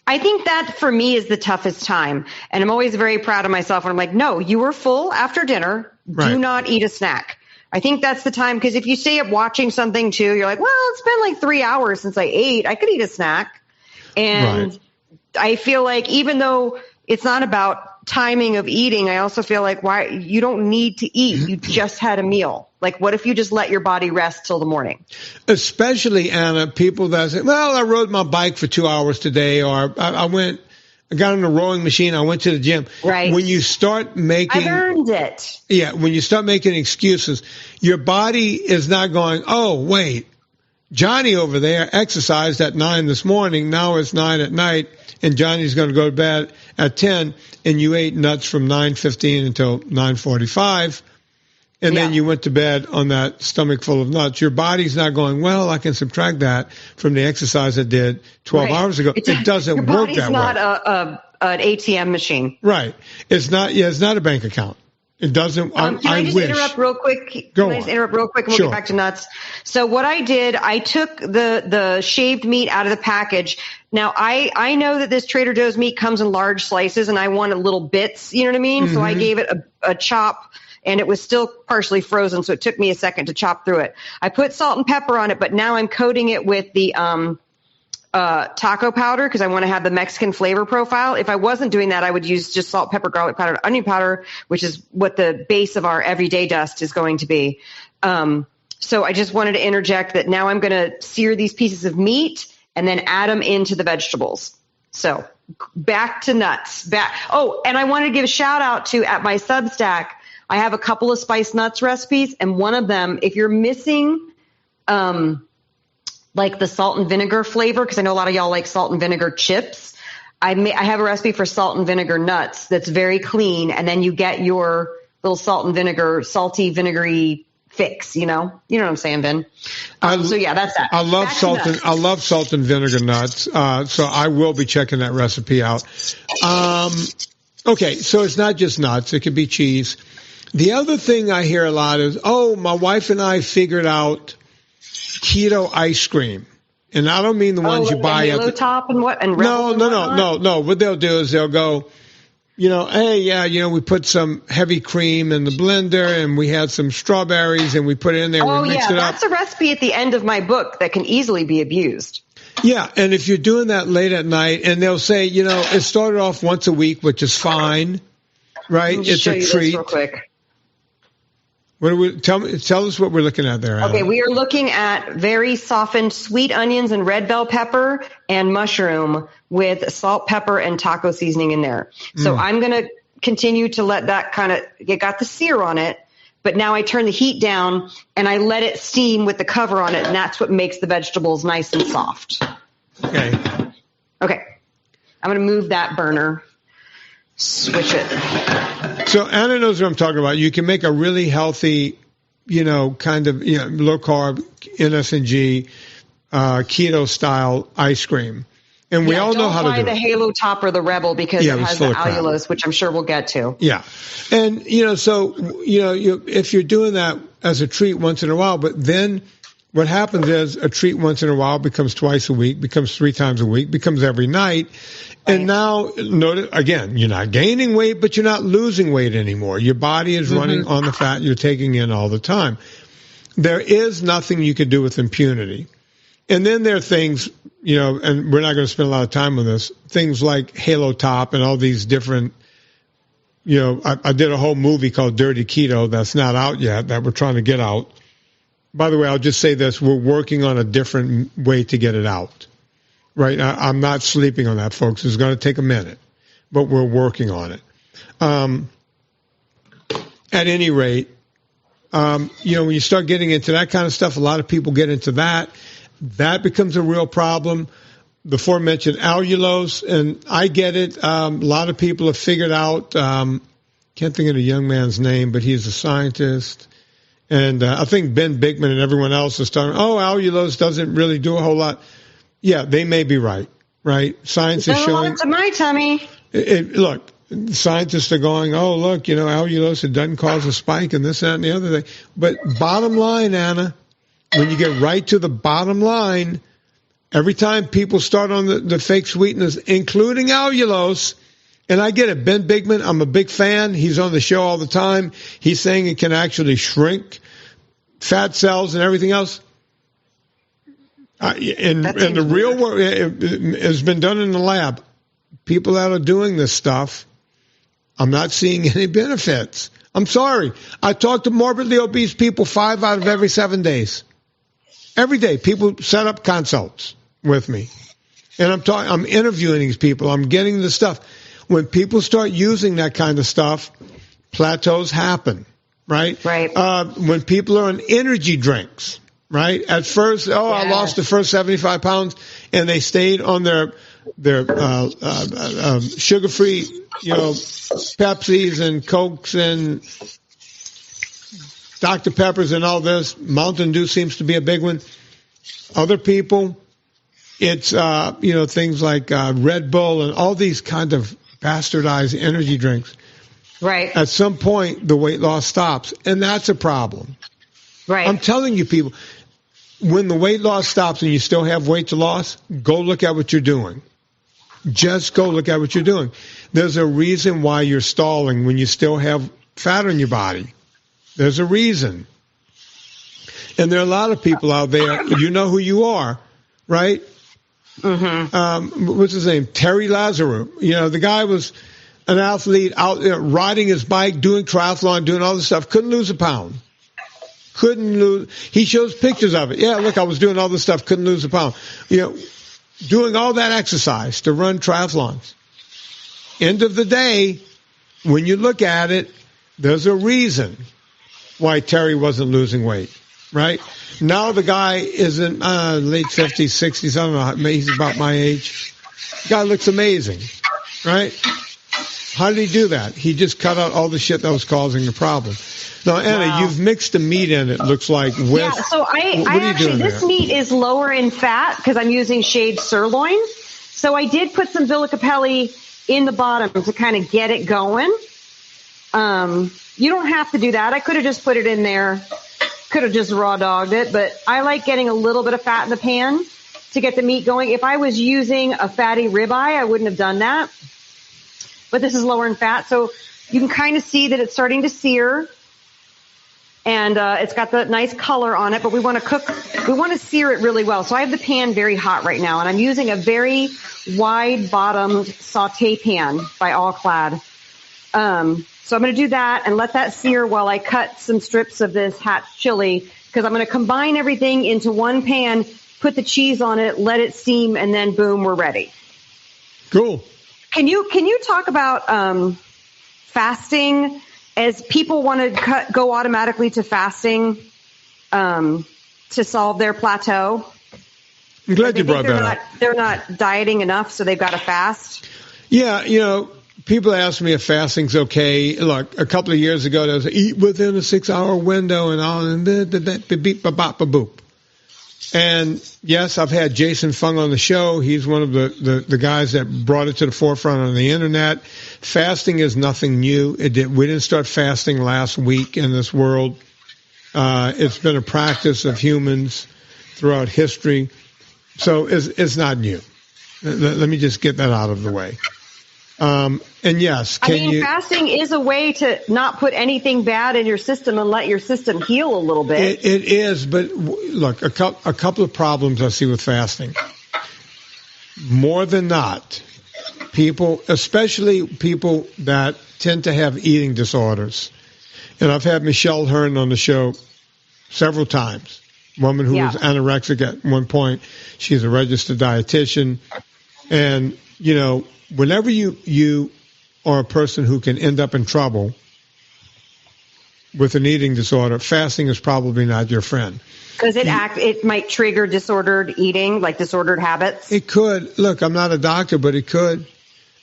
I think that for me is the toughest time. And I'm always very proud of myself when I'm like, no, you were full after dinner. Right. Do not eat a snack. I think that's the time, because if you stay up watching something too, you're like, well, it's been like 3 hours since I ate. I could eat a snack. And Right. I feel like even though it's not about timing of eating, I also feel like why you don't need to eat. You just had a meal. Like, what if you just let your body rest till the morning? Especially, Anna, people that say, well, I rode my bike for 2 hours today, or I got on a rowing machine, I went to the gym. Right. When you start making... I've earned it. Yeah, when you start making excuses, your body is not going, oh, wait, Johnny over there exercised at 9 this morning, now it's 9 at night, and Johnny's going to go to bed at 10, and you ate nuts from 9:15 until 9:45, and then Yeah. you went to bed on that stomach full of nuts. Your body's not going, well, I can subtract that from the exercise I did 12 Right. hours ago. It doesn't your work body's that not way. an ATM machine. Right. It's not a bank account. It doesn't. Can I just wish. interrupt real quick? Go Can I on. just interrupt real quick and we'll Sure. get back to nuts? So what I did, I took the shaved meat out of the package. Now I know that this Trader Joe's meat comes in large slices and I wanted little bits, you know what I mean? So I gave it a chop, and it was still partially frozen, so it took me a second to chop through it. I put salt and pepper on it, but now I'm coating it with the taco powder because I want to have the Mexican flavor profile. If I wasn't doing that, I would use just salt, pepper, garlic powder, onion powder, which is what the base of our everyday dust is going to be. So I just wanted to interject that now I'm going to sear these pieces of meat and then add them into the vegetables. So back to nuts. Oh, and I wanted to give a shout out to, at my Substack, I have a couple of spiced nuts recipes, and one of them, if you're missing like the salt and vinegar flavor, because I know a lot of y'all like salt and vinegar chips, I have a recipe for salt and vinegar nuts that's very clean, and then you get your little salt and vinegar, salty, vinegary fix. You know what I'm saying, Vin? So yeah, that's that. I love Back to salt nuts. I love salt and vinegar nuts. So I will be checking that recipe out. Okay, so it's not just nuts; it could be cheese. The other thing I hear a lot is, oh, my wife and I figured out keto ice cream. And I don't mean the ones you buy the at Halo the... Top and what? And Rebel and whatnot? No. What they'll do is they'll go, hey, yeah, we put some heavy cream in the blender and we had some strawberries and we put it in there and Oh we mixed yeah, it up. that's a recipe at the end of my book that can easily be abused. Yeah, and if you're doing that late at night, and they'll say, it started off once a week, which is fine, right? Let me It's show a you this treat. real quick. Tell us what we're looking at there, Adam. Okay, we are looking at very softened sweet onions and red bell pepper and mushroom with salt, pepper, and taco seasoning in there. So I'm going to continue to let that it got the sear on it, but now I turn the heat down and I let it steam with the cover on it, and that's what makes the vegetables nice and soft. Okay. Okay, I'm going to move that burner. Switch it. So Anna knows what I'm talking about. You can make a really healthy, low carb, NSNG, keto style ice cream. And we all know how to do Don't buy the it. Halo Top or the Rebel because Yeah, it it's has full the of crap. allulose, which I'm sure we'll get to. Yeah. And, if you're doing that as a treat once in a while, but then what happens is a treat once in a while becomes twice a week, becomes 3 times a week, becomes every night. And now, notice, again, you're not gaining weight, but you're not losing weight anymore. Your body is running on the fat you're taking in all the time. There is nothing you can do with impunity. And then there are things, and we're not going to spend a lot of time on this, things like Halo Top and all these different I did a whole movie called Dirty Keto that's not out yet, that we're trying to get out. By the way, I'll just say this. We're working on a different way to get it out. Right? I'm not sleeping on that, folks. It's going to take a minute, but we're working on it. At any rate, when you start getting into that kind of stuff, a lot of people get into that. That becomes a real problem. The aforementioned allulose, and I get it. A lot of people have figured out, can't think of the young man's name, but he's a scientist. And I think Ben Bigman and everyone else is starting, allulose doesn't really do a whole lot. Yeah, they may be right? Science is showing. To my tummy. Look, scientists are going, look, allulose, it doesn't cause a spike and this, that, and the other thing. But bottom line, Anna, when you get right to the bottom line, every time people start on the fake sweeteners, including allulose, and I get it, Ben Bigman, I'm a big fan. He's on the show all the time. He's saying it can actually shrink fat cells and everything else. In the real world, it has been done in the lab. People that are doing this stuff, I'm not seeing any benefits. I'm sorry. I talk to morbidly obese people 5 out of every 7 days. Every day, people set up consults with me. And I'm interviewing these people. I'm getting the stuff. When people start using that kind of stuff, plateaus happen, right? Right. When people are on energy drinks, right? At first, I lost the first 75 pounds, and they stayed on their sugar-free, Pepsis and Cokes and Dr. Peppers and all this. Mountain Dew seems to be a big one. Other people, it's, things like Red Bull and all these kind of bastardized energy drinks. Right. At some point, the weight loss stops, and that's a problem. Right. I'm telling you, people, when the weight loss stops and you still have weight to loss, go look at what you're doing. Just go look at what you're doing. There's a reason why you're stalling when you still have fat on your body. There's a reason. And there are a lot of people out there, you know who you are, right? Mm-hmm. What's his name? Terry Lazarou. The guy was an athlete out there riding his bike, doing triathlon, doing all this stuff. Couldn't lose a pound. Couldn't lose. He shows pictures of it. Yeah, look, I was doing all this stuff. Couldn't lose a pound. Doing all that exercise to run triathlons. End of the day, when you look at it, there's a reason why Terry wasn't losing weight, right? Now the guy is in late 50s, 60s. I don't know. He's about my age. The guy looks amazing, right? How did he do that? He just cut out all the shit that was causing the problem. Now, Anna, you've mixed the meat in, it looks like, with... Yeah, so I actually, this meat is lower in fat because I'm using shaved sirloin. So I did put some Villicapelli in the bottom to kind of get it going. You don't have to do that. I could have just put it in there, could have just raw dogged it, but I like getting a little bit of fat in the pan to get the meat going. If I was using a fatty ribeye, I wouldn't have done that. But this is lower in fat, so you can kind of see that it's starting to sear. And it's got the nice color on it, but we want to sear it really well. So I have the pan very hot right now, and I'm using a very wide-bottomed saute pan by All Clad. So I'm going to do that and let that sear while I cut some strips of this Hatch chili, because I'm going to combine everything into one pan, put the cheese on it, let it steam, and then boom, we're ready. Cool. Can you talk about fasting? As people want to go automatically to fasting to solve their plateau. I'm glad you brought that up. They're not dieting enough, so they've got to fast. Yeah, people ask me if fasting's okay. Look, a couple of years ago, there was eat within a 6-hour window and all, and boop. And yes, I've had Jason Fung on the show. He's one of the guys that brought it to the forefront on the internet. Fasting is nothing new. We didn't start fasting last week in this world. It's been a practice of humans throughout history. So it's not new. Let me just get that out of the way. And yes, fasting is a way to not put anything bad in your system and let your system heal a little bit. It is, but look, a couple of problems I see with fasting. More than not, people, especially people that tend to have eating disorders. And I've had Michelle Hearn on the show several times. Woman who was anorexic at one point. She's a registered dietitian. And, you know, whenever you are a person who can end up in trouble with an eating disorder, fasting is probably not your friend. Because it might trigger disordered eating, like disordered habits. It could. Look, I'm not a doctor, but it could.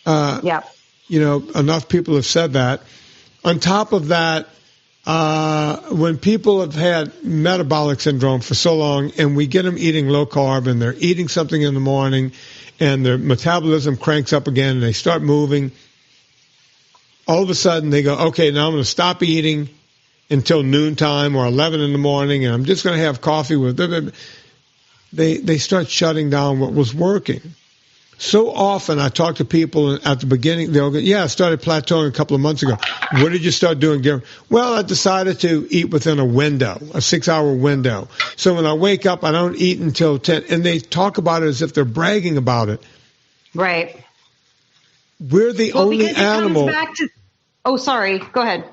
Yeah. You know, enough people have said that. On top of that, when people have had metabolic syndrome for so long and we get them eating low carb and they're eating something in the morning and their metabolism cranks up again and they start moving, all of a sudden they go, okay, now I'm going to stop eating until noontime or 11 in the morning and I'm just going to have coffee with them. They start shutting down what was working. So often I talk to people at the beginning, they'll go, yeah, I started plateauing a couple of months ago. What did you start doing? Well, I decided to eat within a window, a 6-hour window. So when I wake up, I don't eat until 10. And they talk about it as if they're bragging about it. Right. We're the only animal. Oh, sorry. Go ahead.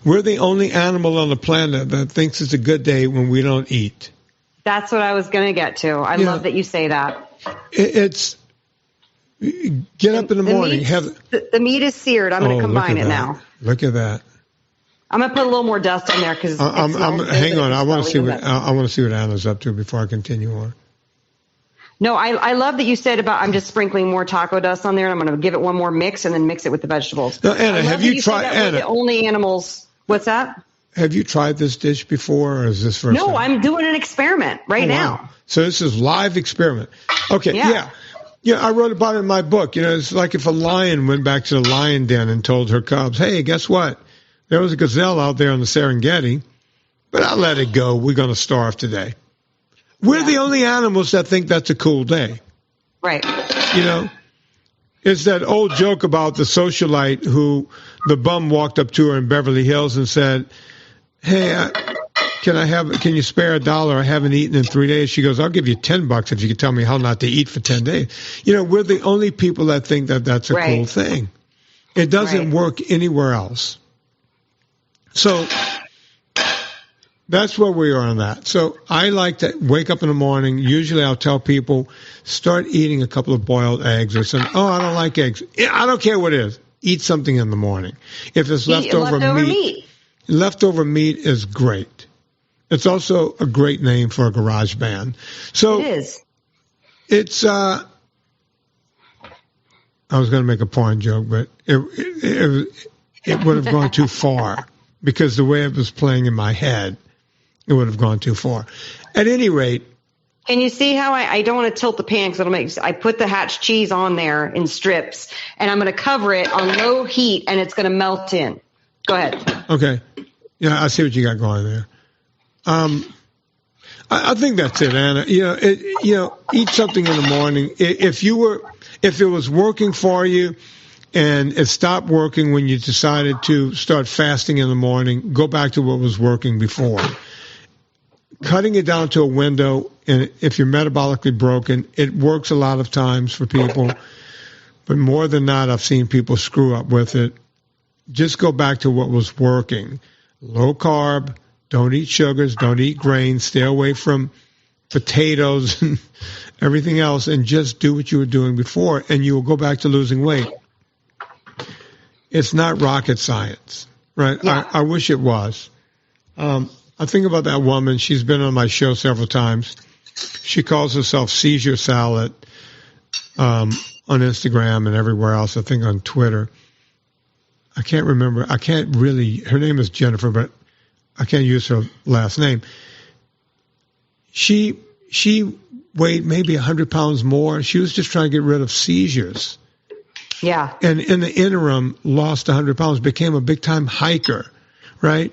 We're the only animal on the planet that thinks it's a good day when we don't eat. That's what I was going to get to. I love that you say that. It's... Get up in the morning. The meat is seared. I'm going to combine it now. Look at that. I'm going to put a little more dust on there because hang on. I want to see what Anna's up to before I continue on. No, I love that you said about I'm just sprinkling more taco dust on there, and I'm going to give it one more mix and then mix it with the vegetables. Now, Anna, have you tried? Anna, the only animals. What's that? Have you tried this dish before, or is this first? No, I'm doing an experiment right now. Wow. So this is live experiment. Okay. Yeah. Yeah, I wrote about it in my book. You know, it's like if a lion went back to the lion den and told her cubs, hey, guess what? There was a gazelle out there on the Serengeti, but I'll let it go. We're going to starve today. We're the only animals that think that's a cool day. Right. You know, it's that old joke about the socialite who the bum walked up to her in Beverly Hills and said, hey, can you spare $1? I haven't eaten in 3 days. She goes, I'll give you $10 if you can tell me how not to eat for 10 days. You know, we're the only people that think that that's a cool thing. It doesn't work anywhere else. So that's where we are on that. So I like to wake up in the morning. Usually I'll tell people, start eating a couple of boiled eggs or something. Oh, I don't like eggs. I don't care what it is. Eat something in the morning. If it's leftover meat. Leftover meat is great. It's also a great name for a garage band. So it is. It's I was going to make a porn joke, but it would have gone too far because the way it was playing in my head, it would have gone too far. At any rate, can you see how I don't want to tilt the pan because I put the Hatch cheese on there in strips and I'm going to cover it on low heat and it's going to melt in. Go ahead. Okay. Yeah, I see what you got going there. I think that's it, Anna. Eat something in the morning. If it was working for you and it stopped working when you decided to start fasting in the morning, go back to what was working before. Cutting it down to a window, and if you're metabolically broken, it works a lot of times for people. But more than not, I've seen people screw up with it. Just go back to what was working. Low carb. Don't eat sugars, don't eat grains, stay away from potatoes and everything else, and just do what you were doing before, and you will go back to losing weight. It's not rocket science, right? Yeah. I wish it was. I think about that woman. She's been on my show several times. She calls herself Seizure Salad on Instagram and everywhere else, I think on Twitter. I can't remember. Her name is Jennifer, but I can't use her last name. She weighed maybe 100 pounds more. She was just trying to get rid of seizures. Yeah. And in the interim, lost 100 pounds, became a big-time hiker, right?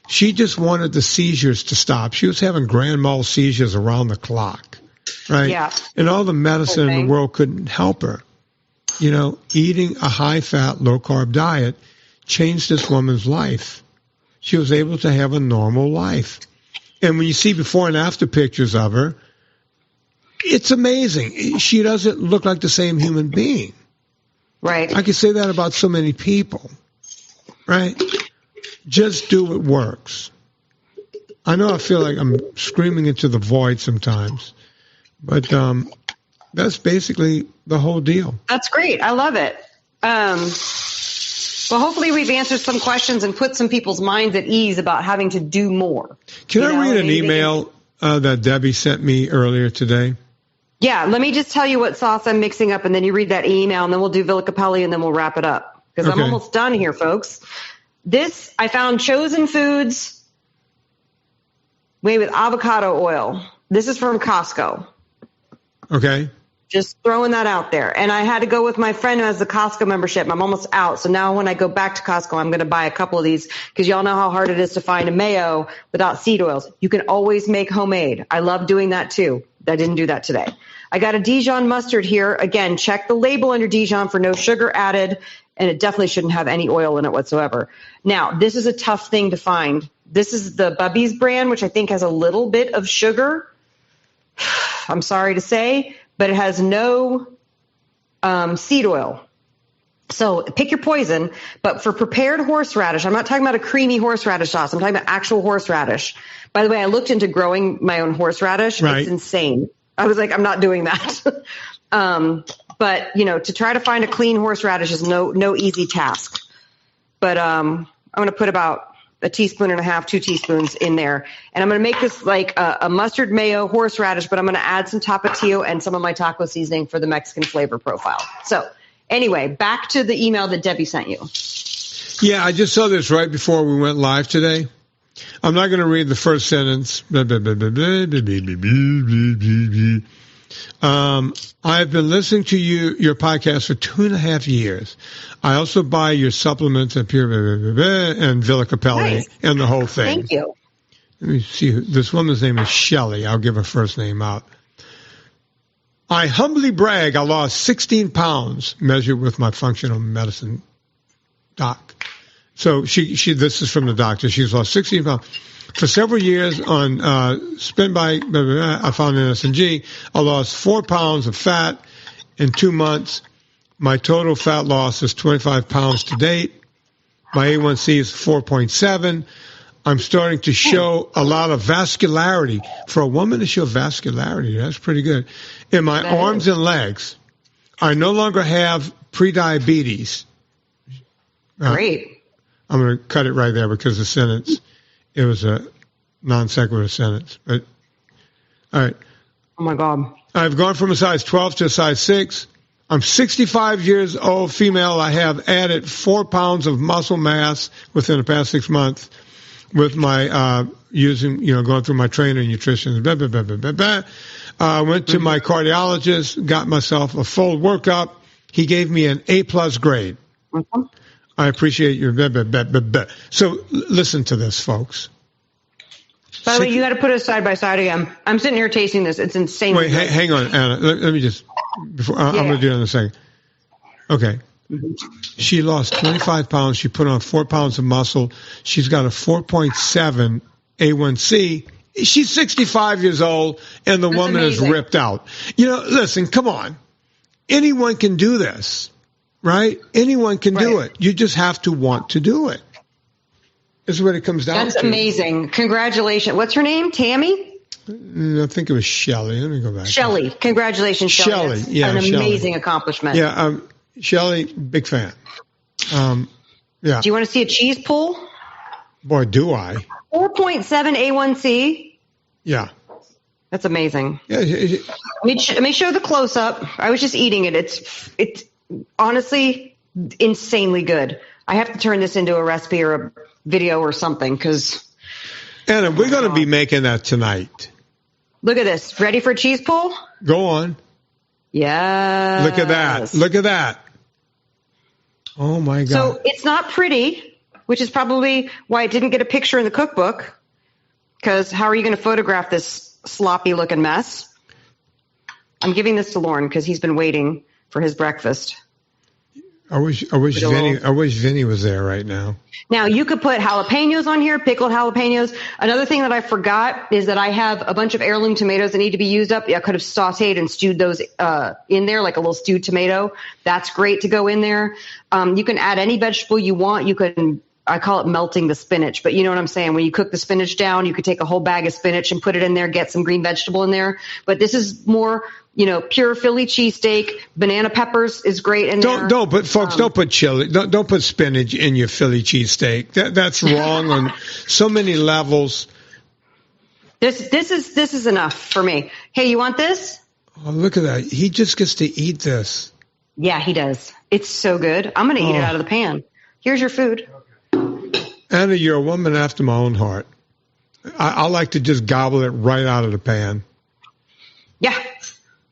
She just wanted the seizures to stop. She was having grand mal seizures around the clock, right? Yeah. And all the medicine in the world couldn't help her. You know, eating a high-fat, low-carb diet changed this woman's life. She was able to have a normal life. And when you see before and after pictures of her, it's amazing. She doesn't look like the same human being. Right. I can say that about so many people, right? Just do what works. I know I feel like I'm screaming into the void sometimes, but that's basically the whole deal. That's great. I love it. Well, hopefully we've answered some questions and put some people's minds at ease about having to do more. Can I read an email that Debbie sent me earlier today? Yeah, let me just tell you what sauce I'm mixing up, and then you read that email, and then we'll do Villa Capelli, and then we'll wrap it up. Because I'm almost done here, folks. This, I found Chosen Foods made with avocado oil. This is from Costco. Okay. Just throwing that out there. And I had to go with my friend who has the Costco membership. I'm almost out. So now when I go back to Costco, I'm going to buy a couple of these because y'all know how hard it is to find a mayo without seed oils. You can always make homemade. I love doing that too. I didn't do that today. I got a Dijon mustard here. Again, check the label under Dijon for no sugar added, and it definitely shouldn't have any oil in it whatsoever. Now, this is a tough thing to find. This is the Bubby's brand, which I think has a little bit of sugar. I'm sorry to say, but it has no seed oil. So pick your poison. But for prepared horseradish, I'm not talking about a creamy horseradish sauce. I'm talking about actual horseradish. By the way, I looked into growing my own horseradish. Right. It's insane. I was like, I'm not doing that. But, you know, to try to find a clean horseradish is no easy task. But I'm going to put about a teaspoon and a half, 2 teaspoons in there. And I'm going to make this like a mustard mayo horseradish, but I'm going to add some tapatio and some of my taco seasoning for the Mexican flavor profile. So anyway, back to the email that Debbie sent you. Yeah, I just saw this right before we went live today. I'm not going to read the first sentence. I've been listening to your podcast for 2.5 years. I also buy your supplements at Pure and Villa Capelli and the whole thing. Thank you. Let me see. This woman's name is Shelley. I'll give her first name out. I humbly brag I lost 16 pounds measured with my functional medicine doc. So this is from the doctor. She's lost 16 pounds. For several years on Spin Bike, I found NSNG. I lost 4 pounds of fat in 2 months. My total fat loss is 25 pounds to date. My A1C is 4.7. I'm starting to show a lot of vascularity. For a woman to show vascularity, that's pretty good. In my arms and legs, I no longer have prediabetes. Great. I'm going to cut it right there because the sentence, it was a non sequitur sentence. But all right. Oh my God. I've gone from a size 12 to a size 6. I'm 65 years old, female. I have added 4 pounds of muscle mass within the past 6 months with my going through my trainer and nutrition. I went to my cardiologist, got myself a full workup. He gave me an A+ grade. Mm-hmm. I appreciate your So listen to this, folks. By the way, you got to put it side by side again. I'm sitting here tasting this. It's insane. Wait, hang on, Anna. Let me just. I'm going to do it in a second. Okay. She lost 25 pounds. She put on 4 pounds of muscle. She's got a 4.7 A1C. She's 65 years old, and the woman is ripped out. Listen, come on. Anyone can do this. Right? Anyone can do it. You just have to want to do it. That's what it comes down to. That's amazing. Congratulations. What's her name? Tammy? I think it was Shelley. Let me go back. Shelley. Congratulations, Shelley. Shelley. Yeah, an amazing accomplishment. Yeah, Shelley, big fan. Yeah. Do you want to see a cheese pull? Boy, do I. 4.7 A1C. Yeah. That's amazing. Yeah. Let me show the close-up. I was just eating it. It's honestly insanely good. I have to turn this into a recipe or a video or something because Anna, we're going to be making that tonight. Look at this. Ready for a cheese pull? Go on. Yeah. Look at that. Look at that. Oh my God. So it's not pretty, which is probably why it didn't get a picture in the cookbook, because how are you going to photograph this sloppy looking mess? I'm giving this to Lauren because he's been waiting for his breakfast. I wish Vinny was there right now. Now, you could put jalapenos on here, pickled jalapenos. Another thing that I forgot is that I have a bunch of heirloom tomatoes that need to be used up. I could have sauteed and stewed those in there, like a little stewed tomato. That's great to go in there. You can add any vegetable you want. You can, I call it melting the spinach, but you know what I'm saying? When you cook the spinach down, you could take a whole bag of spinach and put it in there, get some green vegetable in there. But this is more, pure Philly cheesesteak. Banana peppers is great in there. Don't put chili. Don't put spinach in your Philly cheesesteak. That's wrong on so many levels. This is enough for me. Hey, you want this? Oh, look at that. He just gets to eat this. Yeah, he does. It's so good. I'm going to eat it out of the pan. Here's your food. Anna, you're a woman after my own heart. I like to just gobble it right out of the pan. Yeah.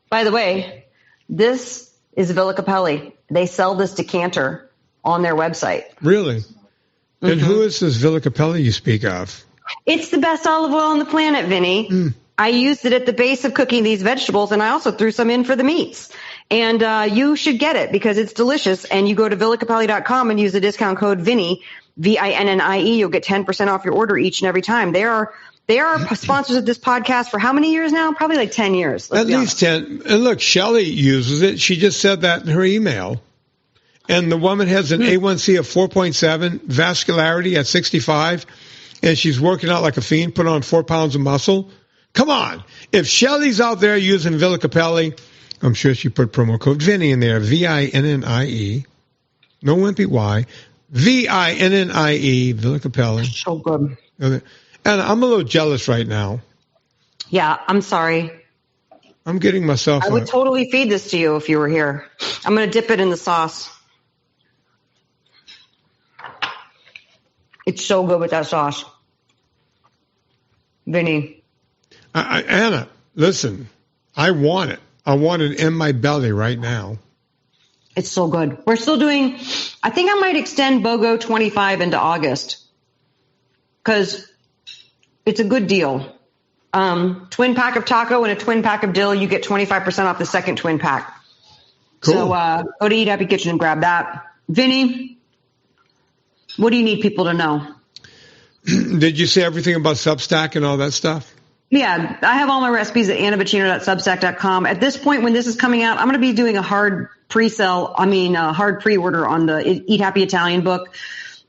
By the way, this is Villa Capelli. They sell this decanter on their website. Really? Mm-hmm. And who is this Villa Capelli you speak of? It's the best olive oil on the planet, Vinny. I used it at the base of cooking these vegetables, and I also threw some in for the meats. And you should get it because it's delicious. And you go to villacapelli.com and use the discount code Vinny, VINNIE. You'll get 10% off your order each and every time. They are sponsors of this podcast for how many years now? Probably like 10 years. At least 10. And look, Shelley uses it. She just said that in her email. And the woman has an A1C of 4.7, vascularity at 65, and she's working out like a fiend, put on 4 pounds of muscle. Come on. If Shelley's out there using Villa Capelli, I'm sure she put promo code Vinny in there, VINNIE. No wimpy Y. VINNIE, Villa Capelli. So good. And I'm a little jealous right now. Yeah, I'm sorry. I'm getting myself. I would totally feed this to you if you were here. I'm going to dip it in the sauce. It's so good with that sauce. Vinny. Anna, listen, I want it. I want it in my belly right now. It's so good. We're still doing, I think I might extend BOGO 25 into August because it's a good deal. Twin pack of taco and a twin pack of dill, you get 25% off the second twin pack. Cool. So go to Eat Happy Kitchen and grab that. Vinny, what do you need people to know? Did you say everything about Substack and all that stuff? Yeah, I have all my recipes at annabacino.substack.com. At this point, when this is coming out, I'm going to be doing a hard hard pre-order on the Eat Happy Italian book.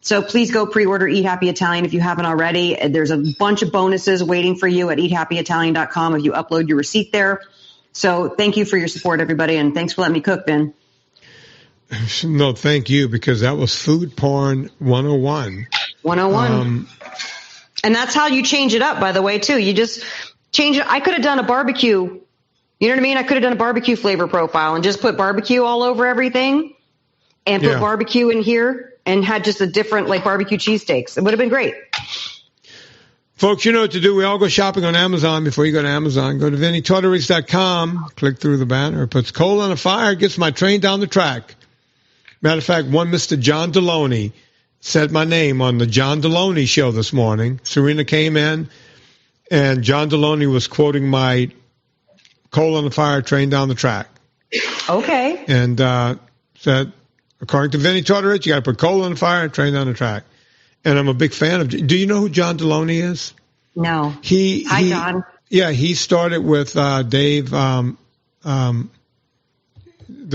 So please go pre-order Eat Happy Italian if you haven't already. There's a bunch of bonuses waiting for you at eathappyitalian.com if you upload your receipt there. So thank you for your support, everybody, and thanks for letting me cook, Ben. No, thank you, because that was Food Porn 101. 101. And that's how you change it up, by the way, too. You just change it. I could have done a barbecue. You know what I mean? I could have done a barbecue flavor profile and just put barbecue all over everything and put barbecue in here and had just a different barbecue cheesesteaks. It would have been great. Folks, you know what to do. We all go shopping on Amazon. Before you go to Amazon, go to VinnyTortorich.com, click through the banner, puts coal on the fire, gets my train down the track. Matter of fact, one Mr. John Deloney said my name on the John Deloney show this morning. Serena came in, and John Deloney was quoting my coal on the fire, train down the track. Okay. And said, according to Vinny Tortorich, you got to put coal on the fire and train down the track. And I'm a big fan of. Do you know who John Deloney is? No. Hi, John. Yeah, he started with Dave, the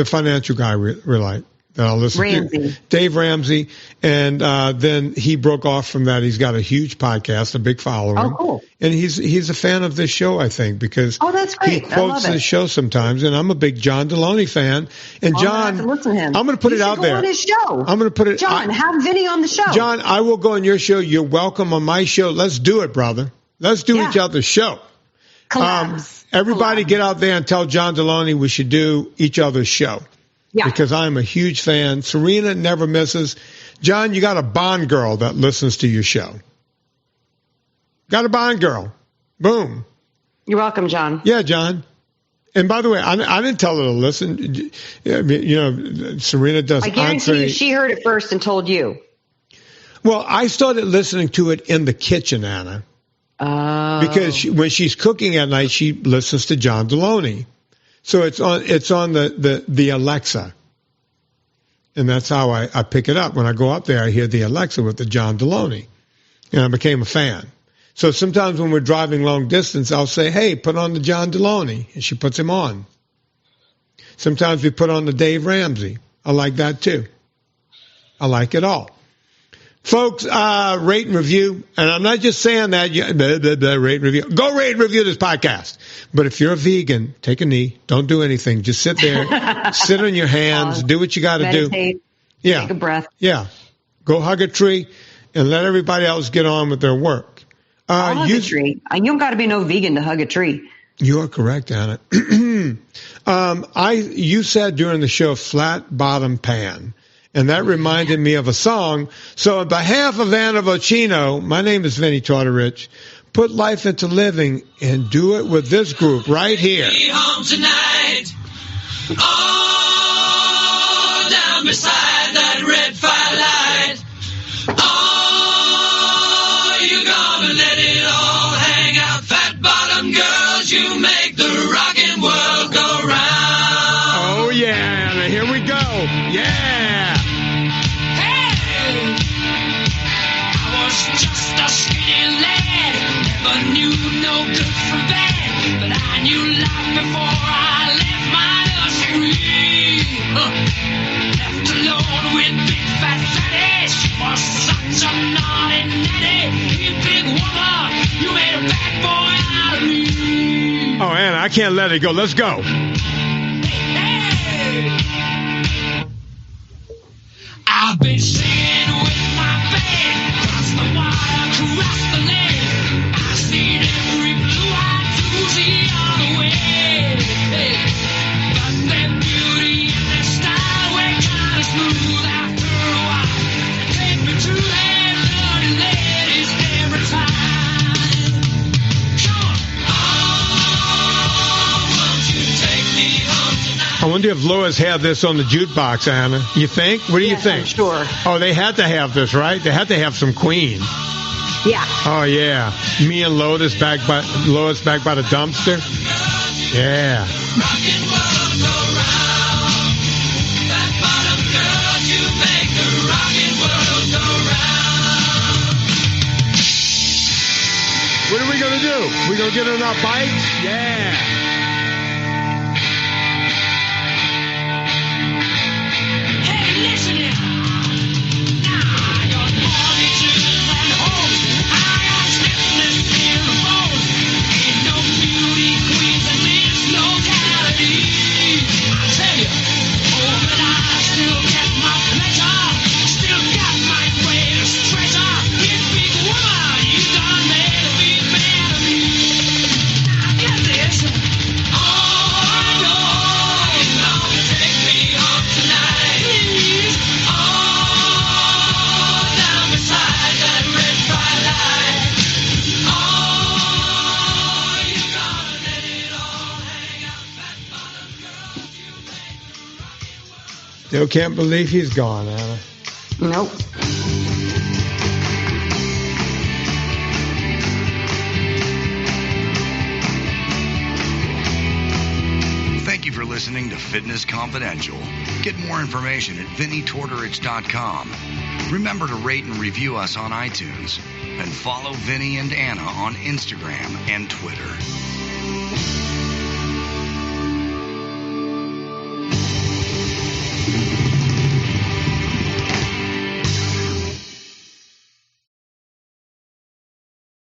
financial guy we like. That I'll listen to. Dave Ramsey. And then he broke off from that. He's got a huge podcast, a big following. Oh, cool. And he's a fan of this show, I think, because that's great. He quotes the show sometimes. And I'm a big John Deloney fan. And John, I'm going to put it out there. On his show. I'm going to put it. John, have Vinny on the show. John, I will go on your show. You're welcome on my show. Let's do it, brother. Let's do each other's show. Everybody get out there and tell John Deloney we should do each other's show. Yeah. Because I'm a huge fan. Serena never misses. John, you got a Bond girl that listens to your show. Got a Bond girl. Boom. You're welcome, John. Yeah, John. And by the way, I didn't tell her to listen. You know, Serena does. I guarantee you she heard it first and told you. Well, I started listening to it in the kitchen, Anna. Oh. Because when she's cooking at night, she listens to John Deloney. So it's on the Alexa. And that's how I pick it up. When I go up there, I hear the Alexa with the John Deloney. And I became a fan. So sometimes when we're driving long distance, I'll say, hey, put on the John Deloney. And she puts him on. Sometimes we put on the Dave Ramsey. I like that too. I like it all. Folks, rate and review. And I'm not just saying that. Rate and review. Go rate and review this podcast. But if you're a vegan, take a knee. Don't do anything. Just sit there. Sit on your hands. Do what you got to do. Yeah. Take a breath. Yeah. Go hug a tree and let everybody else get on with their work. I'll hug a tree. You don't got to be no vegan to hug a tree. You are correct, Anna. You said during the show, flat bottom pan. And that reminded me of a song. So on behalf of Anna Vocino, my name is Vinny Tortorich. Put life into living and do it with this group right here. Home tonight. Oh, down beside that red firelight. Oh, you're gonna let it all hang out. Fat bottom girls, you make the rockin' world go round. Oh, yeah, Anna, here we go. Yeah. Hey, I was just a skinny lad. Never knew no good from bad. But I knew life before I left my nursery. Left alone with big fat fatty. She was such a naughty natty. You big woman, you made a bad boy out of me. Oh, Anna, I can't let it go. Let's go. Hey, I've been singing with my band. Cross the water, cross the lake. I've seen every blue-eyed doozy on the way. But their beauty and their style were kind of smooth after a while. They take me to their dirty ladies every time. Come on. Oh, won't you take me home tonight? I wonder if Lois had this on the jukebox, Anna. You think? What do you think? I'm sure. Oh, they had to have this, right? They had to have some Queen. Yeah. Oh, yeah. Me and Lois back by the dumpster. Yeah. Rockin' world go round. Fat bottom girls, you make the rockin' world go round. What are we going to do? We going to get on our bikes? Yeah. Hey, listen here. Now I got mortgages and homes. I got stiffness in the bones. Ain't no beauty queens in this locality. I tell you, oh, but I still get my pleasure. Still got my greatest treasure. You big woman, you done made me mad of me. Now get this. Oh, no, you're gonna take me home tonight. Please. Oh, down beside that red firelight. Oh, you're gonna let it all hang out. Fat bottom girls, you make the rockin' world. Still can't believe he's gone, Anna. Nope. Thank you for listening to Fitness Confidential. Get more information at VinnyTortorich.com. Remember to rate and review us on iTunes. And follow Vinny and Anna on Instagram and Twitter.